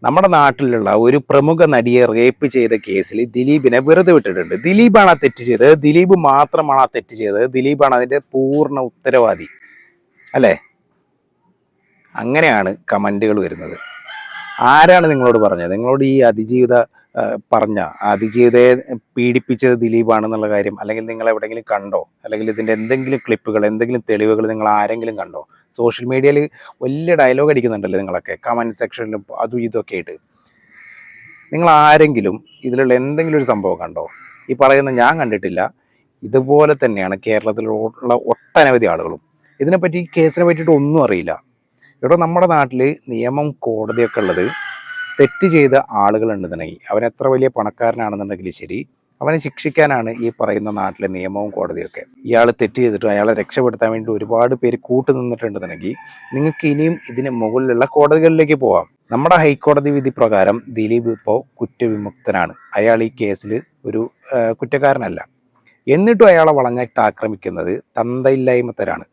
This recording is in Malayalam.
നമ്മുടെ നാട്ടിലുള്ള ഒരു പ്രമുഖ നടിയെ റേപ്പ് ചെയ്ത കേസിൽ ദിലീപിനെ വെറുതെ വിട്ടിട്ടുണ്ട്. ദിലീപാണ് ആ തെറ്റ് ചെയ്തത്, ദിലീപ് മാത്രമാണ് ആ തെറ്റ് ചെയ്തത്, ദിലീപാണ് അതിന്റെ പൂർണ്ണ ഉത്തരവാദി, അല്ലേ? അങ്ങനെയാണ് കമന്റുകൾ വരുന്നത്. ആരാണ് നിങ്ങളോട് പറഞ്ഞത്? നിങ്ങളോട് ഈ അതിജീവിതയെ പീഡിപ്പിച്ചത് ദിലീപാണെന്നുള്ള കാര്യം, അല്ലെങ്കിൽ നിങ്ങൾ എവിടെയെങ്കിലും കണ്ടോ? അല്ലെങ്കിൽ ഇതിന്റെ എന്തെങ്കിലും ക്ലിപ്പുകൾ, എന്തെങ്കിലും തെളിവുകൾ നിങ്ങൾ ആരെങ്കിലും കണ്ടോ? സോഷ്യൽ മീഡിയയിൽ വലിയ ഡയലോഗ് അടിക്കുന്നുണ്ടല്ലോ നിങ്ങളൊക്കെ, കമന്റ് സെക്ഷനിലും അതും ഇതൊക്കെ ആയിട്ട്. നിങ്ങൾ ആരെങ്കിലും ഇതിലുള്ള എന്തെങ്കിലും ഒരു സംഭവം കണ്ടോ? ഈ പറയുന്ന ഞാൻ കണ്ടിട്ടില്ല. ഇതുപോലെ തന്നെയാണ് കേരളത്തിലുള്ള ഒട്ടനവധി ആളുകളും. ഇതിനെപ്പറ്റി, കേസിനെ പറ്റിയിട്ട് ഒന്നും അറിയില്ല. ഇവിടെ നമ്മുടെ നാട്ടിൽ നിയമം, കോടതിയൊക്കെ ഉള്ളത് തെറ്റ് ചെയ്ത ആളുകളുണ്ടെന്നുണ്ടെങ്കിൽ, അവൻ എത്ര വലിയ പണക്കാരനാണെന്നുണ്ടെങ്കിൽ ശരി, അവനെ ശിക്ഷിക്കാനാണ് ഈ പറയുന്ന നാട്ടിലെ നിയമവും കോടതിയൊക്കെ. ഇയാൾ തെറ്റ് ചെയ്തിട്ട് അയാളെ രക്ഷപ്പെടുത്താൻ വേണ്ടി ഒരുപാട് പേര് കൂട്ടുനിന്നിട്ടുണ്ടെന്നുണ്ടെങ്കിൽ നിങ്ങൾക്ക് ഇനിയും ഇതിന് മുകളിലുള്ള കോടതികളിലേക്ക് പോവാം. നമ്മുടെ ഹൈക്കോടതി വിധി പ്രകാരം ദിലീപ് ഇപ്പോൾ കുറ്റവിമുക്തനാണ്. അയാൾ ഈ കേസിൽ ഒരു കുറ്റക്കാരനല്ല. എന്നിട്ടും അയാളെ വളഞ്ഞിട്ട് ആക്രമിക്കുന്നത് തന്തയില്ലായ്മത്തരാണ്.